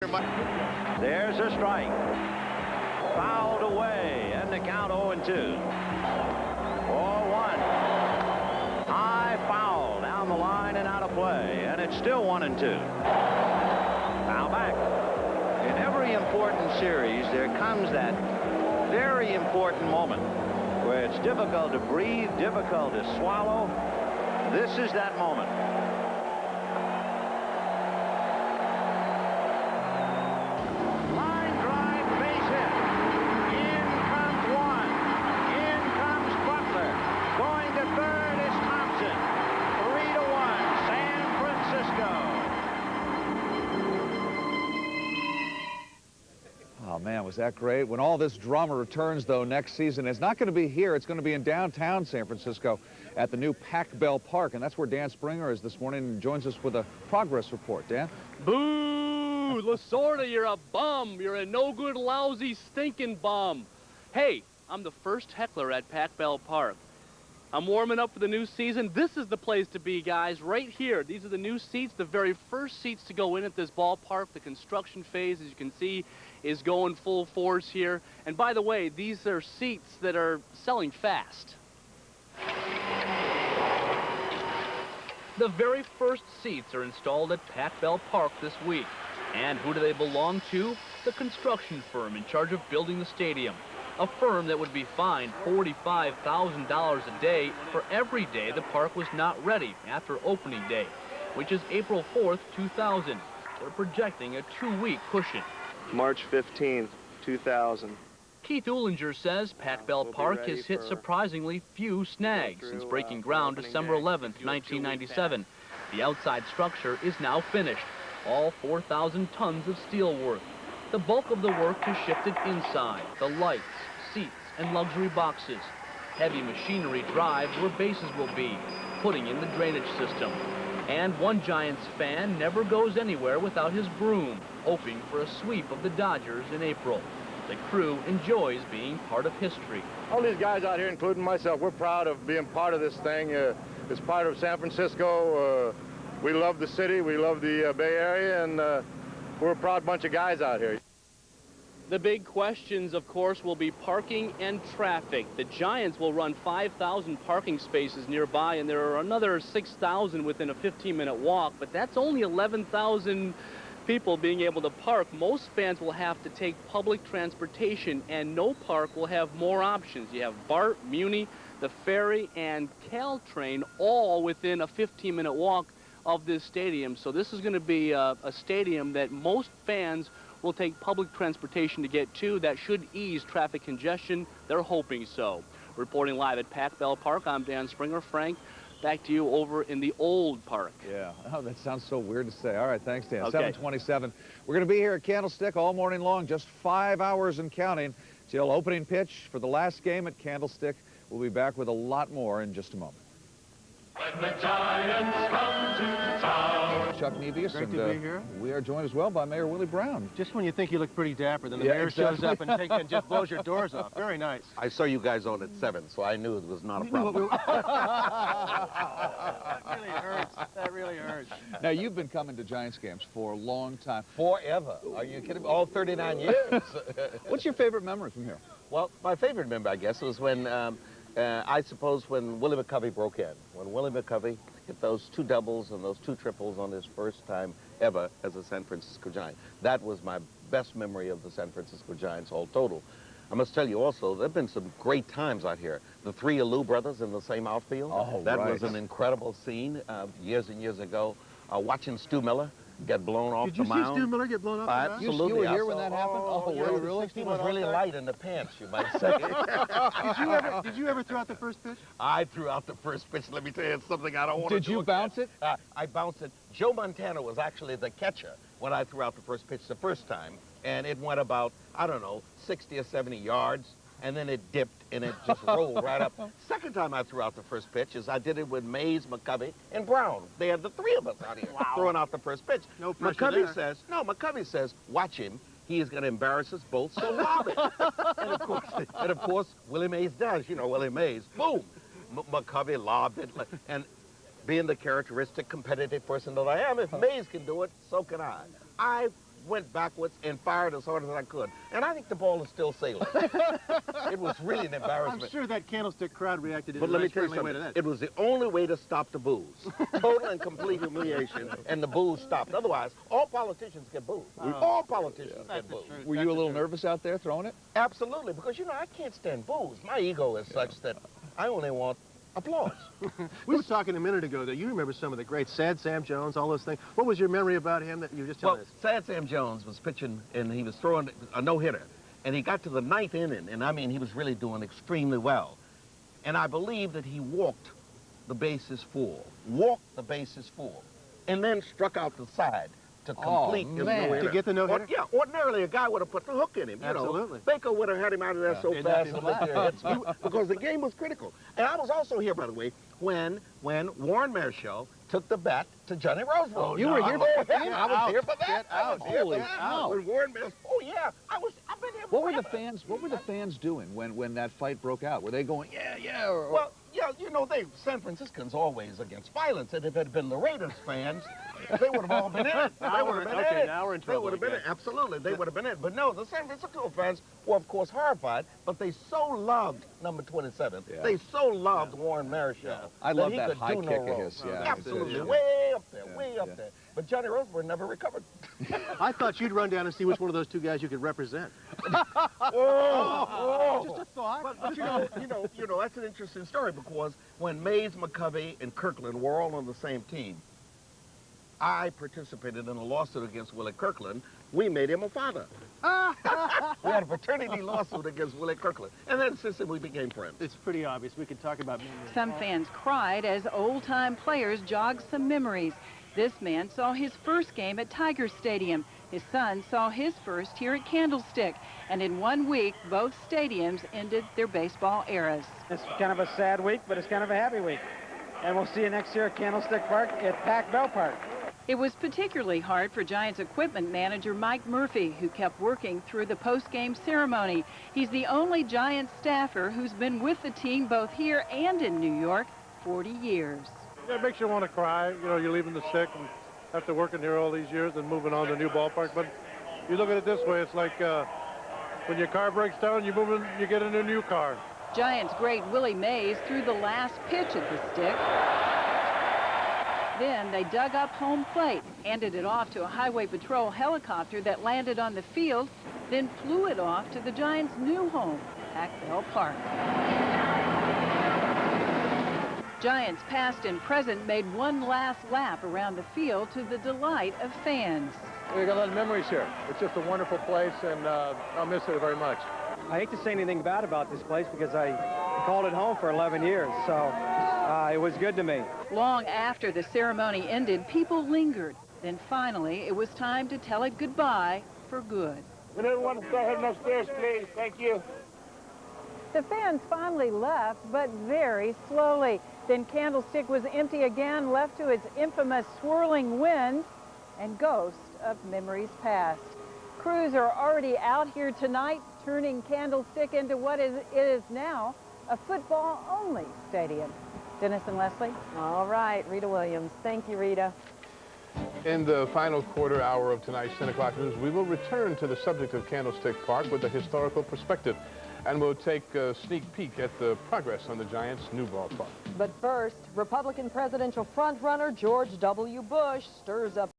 There's a strike. Fouled away, and the count 0-2. 4-1. High foul down the line and out of play, and it's still 1-2. Foul back. In every important series, there comes that very important moment where it's difficult to breathe, difficult to swallow. This is that moment. Man, was that great. When all this drama returns, though, next season, it's not going to be here. It's going to be in downtown San Francisco at the new Pac Bell Park, and that's where Dan Springer is this morning and joins us with a progress report. Dan? Boo! Lasorda, you're a bum. You're a no-good, lousy, stinking bum. Hey, I'm the first heckler at Pac Bell Park. I'm warming up for the new season. This is the place to be, guys, right here. These are the new seats, the very first seats to go in at this ballpark. The construction phase, as you can see, is going full force here. And by the way, these are seats that are selling fast. The very first seats are installed at Pac Bell Park this week. And who do they belong to? The construction firm in charge of building the stadium. A firm that would be fined $45,000 a day for every day the park was not ready after opening day, which is April 4th, 2000. They're projecting a 2-week cushion. March 15th, 2000. Keith Uhlinger says Pac Bell Park has hit surprisingly few snags since breaking ground December 11th, 1997. The outside structure is now finished, all 4,000 tons of steel work. The bulk of the work has shifted inside, the lights, seats, and luxury boxes. Heavy machinery drives where bases will be, putting in the drainage system. And one Giants fan never goes anywhere without his broom, hoping for a sweep of the Dodgers in April. The crew enjoys being part of history. All these guys out here, including myself, we're proud of being part of this thing. It's part of San Francisco. We love the city, we love the Bay Area, and we're a proud bunch of guys out here. The big questions, of course, will be parking and traffic. The Giants will run 5,000 parking spaces nearby, and there are another 6,000 within a 15-minute walk, but that's only 11,000 people being able to park. Most fans will have to take public transportation, and no park will have more options. You have BART, Muni, the ferry, and Caltrain, all within a 15-minute walk of this stadium. So this is going to be a stadium that most fans will take public transportation to get to. That should ease traffic congestion. They're hoping so. Reporting live at Pac Bell Park, I'm Dan Springer. Frank, back to you over in the old park. Yeah, oh, that sounds so weird to say. All right, thanks, Dan. Okay. 7:27. We're going to be here at Candlestick all morning long, just 5 hours and counting till opening pitch for the last game at Candlestick. We'll be back with a lot more in just a moment. When the Giants come to town. Chuck Nebius, Great and to be here. We are joined as well by Mayor Willie Brown. Just when you think you look pretty dapper, then the Yeah, mayor exactly. shows up and just blows your doors off. Very nice. I saw you guys on at 7, so I knew it was not a You knew what problem. That really hurts. That really hurts. Now, you've been coming to Giants games for a long time. Forever. Are you kidding me? All 39 years. What's your favorite memory from here? Well, my favorite memory, I guess, was when, I suppose, when Willie McCovey broke in. When Willie McCovey hit those 2 doubles and those 2 triples on his first time ever as a San Francisco Giant. That was my best memory of the San Francisco Giants all total. I must tell you also, there have been some great times out here. The 3 Alou brothers in the same outfield. Oh, that right. was an incredible scene years and years ago. Watching Stu Miller get blown off the mound. Did you see Stu Miller get blown off the mound? Absolutely. You were I here saw- when that happened? Oh, yeah, were you the really? 60 was really light in the pants, you might say. Did you ever throw out the first pitch? I threw out the first pitch. Let me tell you, it's something I don't want to do. Did you again. bounce it? I bounced it. Joe Montana was actually the catcher when I threw out the first pitch the first time, and it went about, I don't know, 60 or 70 yards, and then it dipped, and it just rolled right up. Second time I threw out the first pitch is I did it with Mays, McCovey, and Brown. They had the 3 of us out here throwing out the first pitch. No pressure McCovey there. McCovey says, watch him. He is going to embarrass us both, so lob it. and of course, Willie Mays does. You know, Willie Mays, boom. McCovey lobbed it. And being the characteristic competitive person that I am, if Mays can do it, so can I. I went backwards and fired as hard as I could. And I think the ball is still sailing. It was really an embarrassment. I'm sure that Candlestick crowd reacted in But a let me nice, tell you friendly way something. to that. It was the only way to stop the booze. Total and complete humiliation, and the booze stopped. Otherwise, all politicians get booed. All politicians get booed. Were you a little nervous out there throwing it? Absolutely, because, you know, I can't stand booze. My ego is such that I only want applause. We were talking a minute ago that you remember some of the great Sad Sam Jones, all those things. What was your memory about him that you were just telling Well, us? Sad Sam Jones was pitching, and he was throwing a no-hitter. And he got to the 9th inning, and I mean, he was really doing extremely well. And I believe that he walked the bases full, and then struck out the side to complete his no-hitter. To get the no-hitter? Yeah, ordinarily a guy would have put the hook in him, you Absolutely. know. Baker would have had him out of there so It'd fast not to be make their hits, because the game was critical. And I was also here, by the way, when Warren Marshall took the bat to Johnny Roosevelt. Oh, you no. were here for that? I was here for that. Get out. Holy cow. When Warren Marshall, oh yeah, I've been here What were forever. the fans doing when that fight broke out? Were they going, yeah, or... Well, yeah, you know, San Franciscans always against violence, and if it had been the Raiders fans, they would have all been in it. They would have been in it. Now we're in They trouble. would have been in it. Absolutely, they would have been in it. But no, the San Francisco fans were, of course, horrified, but they so loved number 27. Yeah. They so loved Warren Marshall. I love he that could high do no kick of wrong. his. Yeah, Absolutely, yeah. way up there, way Yeah. up there. But Johnny Roosevelt never recovered. I thought you'd run down and see which one of those two guys you could represent. Oh. Just a thought. But you know, that's an interesting story, because when Mays, McCovey, and Kirkland were all on the same team, I participated in a lawsuit against Willie Kirkland. We made him a father. We had a fraternity lawsuit against Willie Kirkland. And then since then, we became friends. It's pretty obvious. We could talk about memories. Some fans cried as old-time players jogged some memories. This man saw his first game at Tiger Stadium. His son saw his first here at Candlestick. And in 1 week, both stadiums ended their baseball eras. It's kind of a sad week, but it's kind of a happy week. And we'll see you next year at Candlestick Park at Pac Bell Park. It was particularly hard for Giants equipment manager Mike Murphy, who kept working through the post-game ceremony. He's the only Giants staffer who's been with the team both here and in New York 40 years. Yeah, it makes you want to cry. You know, you're leaving the sick and after working here all these years and moving on to a new ballpark. But you look at it this way, it's like when your car breaks down, you get in a new car. Giants great Willie Mays threw the last pitch at the stick. Then they dug up home plate, handed it off to a Highway Patrol helicopter that landed on the field, then flew it off to the Giants' new home, Pac Bell Park. Giants past and present made one last lap around the field to the delight of fans. We got a lot of memories here. It's just a wonderful place, and I'll miss it very much. I hate to say anything bad about this place because I called it home for 11 years, so it was good to me. Long after the ceremony ended, people lingered. Then finally, it was time to tell it goodbye for good. Would everyone start heading upstairs, please? Thank you. The fans finally left, but very slowly. Then Candlestick was empty again, left to its infamous swirling winds and ghosts of memories past. Crews are already out here tonight, turning Candlestick into what it is now, a football-only stadium. Dennis and Leslie? All right, Rita Williams. Thank you, Rita. In the final quarter hour of tonight's 10 o'clock news, we will return to the subject of Candlestick Park with a historical perspective, and we'll take a sneak peek at the progress on the Giants' new ballpark. But first, Republican presidential frontrunner George W. Bush stirs up